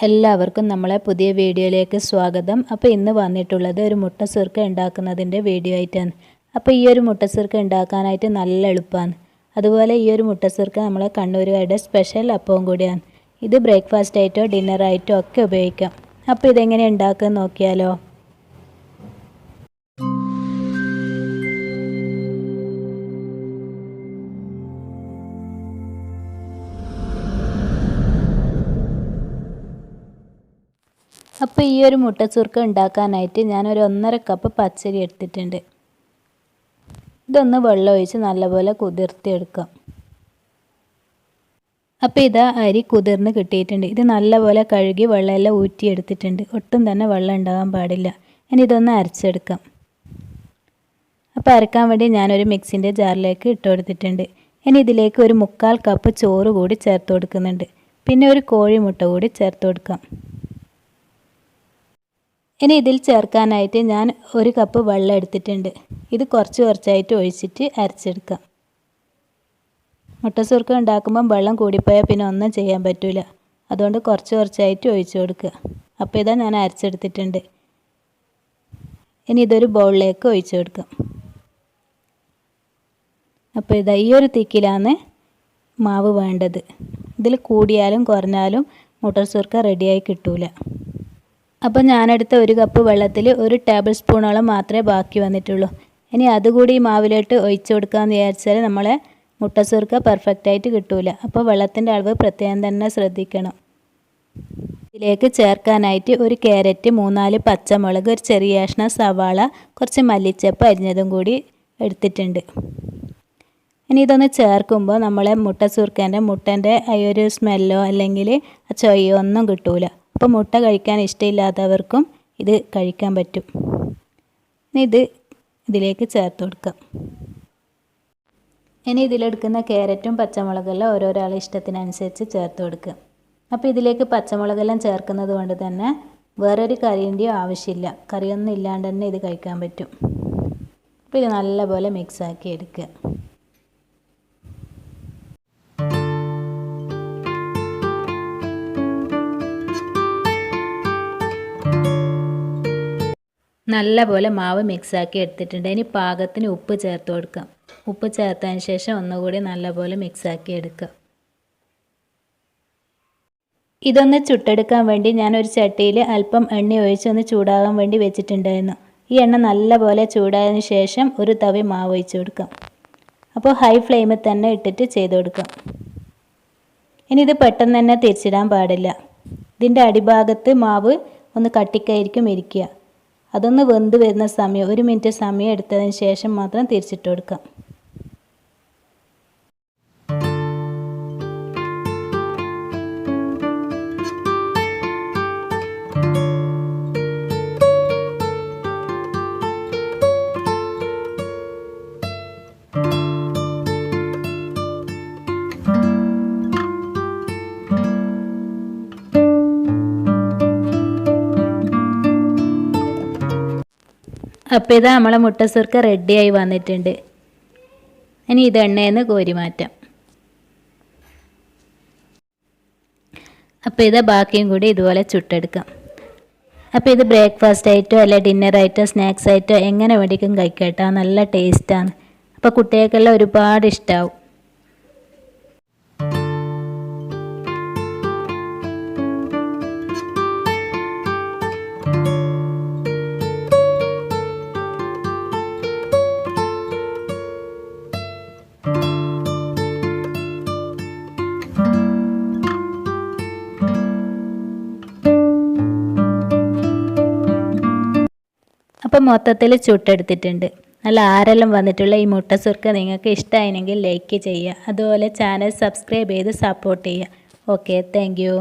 എല്ലാവർക്കും നമ്മളെ പുതിയ വീഡിയോയിലേക്ക് സ്വാഗതം. അപ്പോൾ ഇന്ന് വന്നിട്ടുള്ളത് ഒരു മുട്ട സുർക്ക ഉണ്ടാക്കുന്നതിൻ്റെ വീഡിയോ ആയിട്ടാണ്. അപ്പോൾ ഈ ഒരു മുട്ട സുർക്ക ഉണ്ടാക്കാനായിട്ട് നല്ല എളുപ്പമാണ്. അതുപോലെ ഈ ഒരു മുട്ട സുർക്ക നമ്മളെ കണ്ണൂരുകാരുടെ സ്പെഷ്യൽ അപ്പവും കൂടിയാണ്. ഇത് ബ്രേക്ക്ഫാസ്റ്റ് ആയിട്ടോ ഡിന്നർ ആയിട്ടോ ഒക്കെ ഉപയോഗിക്കാം. അപ്പോൾ ഇതെങ്ങനെ ഉണ്ടാക്കുക നോക്കിയാലോ. അപ്പോൾ ഈ ഒരു മുട്ട സുർക്ക ഉണ്ടാക്കാനായിട്ട് ഞാനൊരു 1.5 കപ്പ് പച്ചരി എടുത്തിട്ടുണ്ട്. ഇതൊന്ന് വെള്ളം ഒഴിച്ച് നല്ലപോലെ കുതിർത്തിയെടുക്കാം. അപ്പോൾ ഇതാ അരി കുതിർന്ന് കിട്ടിയിട്ടുണ്ട്. ഇത് നല്ലപോലെ കഴുകി വെള്ളമെല്ലാം ഊറ്റിയെടുത്തിട്ടുണ്ട്. ഒട്ടും തന്നെ വെള്ളം ഉണ്ടാകാൻ പാടില്ല. ഇനി ഇതൊന്ന് അരച്ചെടുക്കാം. അപ്പോൾ അരക്കാൻ വേണ്ടി ഞാനൊരു മിക്സിൻ്റെ ജാറിലേക്ക് ഇട്ട് കൊടുത്തിട്ടുണ്ട്. ഇനി ഇതിലേക്ക് ഒരു 3/4 കപ്പ് ചോറ് കൂടി ചേർത്ത് കൊടുക്കുന്നുണ്ട്. പിന്നെ ഒരു കോഴിമുട്ട കൂടി ചേർത്ത് കൊടുക്കാം. ഇനി ഇതിൽ ചേർക്കാനായിട്ട് ഞാൻ 1 കപ്പ് വെള്ളം എടുത്തിട്ടുണ്ട്. ഇത് കുറച്ചായിട്ട് ഒഴിച്ചിട്ട് അരച്ചെടുക്കാം. മുട്ട സുർക്ക ഉണ്ടാക്കുമ്പം വെള്ളം കൂടിപ്പോയാൽ പിന്നെ ഒന്നും ചെയ്യാൻ പറ്റില്ല. അതുകൊണ്ട് കുറച്ചായിട്ട് ഒഴിച്ചു കൊടുക്കുക. അപ്പോൾ ഇതാ ഞാൻ അരച്ചെടുത്തിട്ടുണ്ട്. ഇനി ഇതൊരു ബൗളിലേക്ക് ഒഴിച്ചു കൊടുക്കാം. അപ്പോൾ ഇതാ ഈ ഒരു തിക്കിലാണ് മാവ് വേണ്ടത്. ഇതിൽ കൂടിയാലും കുറഞ്ഞാലും മുട്ട സുർക്ക റെഡിയായി കിട്ടൂല. അപ്പോൾ ഞാനെടുത്ത 1 കപ്പ് വെള്ളത്തിൽ 1 ടേബിൾ സ്പൂണോളം മാത്രമേ ബാക്കി വന്നിട്ടുള്ളൂ. ഇനി അതുകൂടി ഈ മാവിലോട്ട് ഒഴിച്ചു കൊടുക്കാമെന്ന് വിചാരിച്ചാൽ നമ്മളെ മുട്ട സുർക്ക പെർഫെക്റ്റായിട്ട് കിട്ടൂല. അപ്പോൾ വെള്ളത്തിൻ്റെ അളവ് പ്രത്യേകം തന്നെ ശ്രദ്ധിക്കണം. ഇതിലേക്ക് ചേർക്കാനായിട്ട് 1 ക്യാരറ്റ്, 3-4 പച്ചമുളക്, ഒരു ചെറിയ കഷ്ണം സവാള, കുറച്ച് മല്ലിച്ചപ്പ് അരിഞ്ഞതും കൂടി എടുത്തിട്ടുണ്ട്. ഇനി ഇതൊന്ന് ചേർക്കുമ്പോൾ നമ്മളെ മുട്ട സുർക്കേൻ്റെ മുട്ടൻ്റെ ആ ഒരു സ്മെല്ലോ അല്ലെങ്കിൽ ആ ചൊയ്യോ ഒന്നും കിട്ടൂല. അപ്പോൾ മുട്ട കഴിക്കാൻ ഇഷ്ടമില്ലാത്തവർക്കും ഇത് കഴിക്കാൻ പറ്റും. ഇനി ഇതിലേക്ക് ചേർത്ത് കൊടുക്കാം. ഇനി ഇതിലെടുക്കുന്ന ക്യാരറ്റും പച്ചമുളകെല്ലാം ഓരോരാളെ ഇഷ്ടത്തിനനുസരിച്ച് ചേർത്ത് കൊടുക്കുക. അപ്പോൾ ഇതിലേക്ക് പച്ചമുളകെല്ലാം ചേർക്കുന്നത് കൊണ്ട് തന്നെ വേറൊരു കറിൻ്റെയോ ആവശ്യമില്ല. കറിയൊന്നും ഇല്ലാണ്ട് തന്നെ ഇത് കഴിക്കാൻ പറ്റും. അപ്പോൾ ഇത് നല്ലപോലെ മിക്സാക്കി എടുക്കുക. നല്ലപോലെ മാവ് മിക്സാക്കി എടുത്തിട്ടുണ്ട്. ഇനി പാകത്തിന് ഉപ്പ് ചേർത്ത് കൊടുക്കാം. ഉപ്പ് ചേർത്തതിന് ശേഷം ഒന്നുകൂടി നല്ലപോലെ മിക്സാക്കി എടുക്കുക. ഇതൊന്ന് ചുട്ടെടുക്കാൻ വേണ്ടി ഞാനൊരു ചട്ടിയിൽ അല്പം എണ്ണ ഒഴിച്ച് ഒന്ന് ചൂടാകാൻ വേണ്ടി വെച്ചിട്ടുണ്ടായിരുന്നു. ഈ എണ്ണ നല്ലപോലെ ചൂടായതിന് ശേഷം ഒരു തവി മാവ് ഒഴിച്ച് കൊടുക്കാം. അപ്പോൾ ഹൈ ഫ്ലെയിമിൽ തന്നെ ഇട്ടിട്ട് ചെയ്ത് കൊടുക്കാം. ഇനി ഇത് പെട്ടെന്ന് തന്നെ തിരിച്ചിടാൻ പാടില്ല. ഇതിൻ്റെ അടിഭാഗത്ത് മാവ് ഒന്ന് കട്ടിക്കായിരിക്കും ഇരിക്കുക. അതൊന്ന് വെന്ത് വരുന്ന സമയം 1 മിനിറ്റ് സമയം എടുത്തതിന് ശേഷം മാത്രം തിരിച്ചിട്ട് കൊടുക്കാം. അപ്പോൾ ഇതാ നമ്മളെ മുട്ട സുർക്ക റെഡിയായി വന്നിട്ടുണ്ട്. ഇനി ഇത് എണ്ണയിൽ നിന്ന് കോരി മാറ്റാം. അപ്പോൾ ഇത് ബാക്കിയും കൂടി ഇതുപോലെ ചുട്ടെടുക്കാം. അപ്പോൾ ഇത് ബ്രേക്ക്ഫാസ്റ്റ് ആയിട്ടോ അല്ലെ ഡിന്നർ ആയിട്ടോ സ്നാക്സ് ആയിട്ടോ എങ്ങനെ വേണ്ടിക്കും കഴിക്കട്ടോ. നല്ല ടേസ്റ്റാണ്. അപ്പോൾ കുട്ടികൾക്കെല്ലാം ഒരുപാട് ഇഷ്ടമാവും. അപ്പോൾ മൊത്തത്തിൽ ചുട്ടെടുത്തിട്ടുണ്ട്. നല്ല ആരെല്ലാം വന്നിട്ടുള്ള ഈ മുട്ട സുർക്ക നിങ്ങൾക്ക് ഇഷ്ടമായെങ്കിൽ ലൈക്ക് ചെയ്യുക. അതുപോലെ ചാനൽ സബ്സ്ക്രൈബ് ചെയ്ത് സപ്പോർട്ട് ചെയ്യുക. Okay, thank you.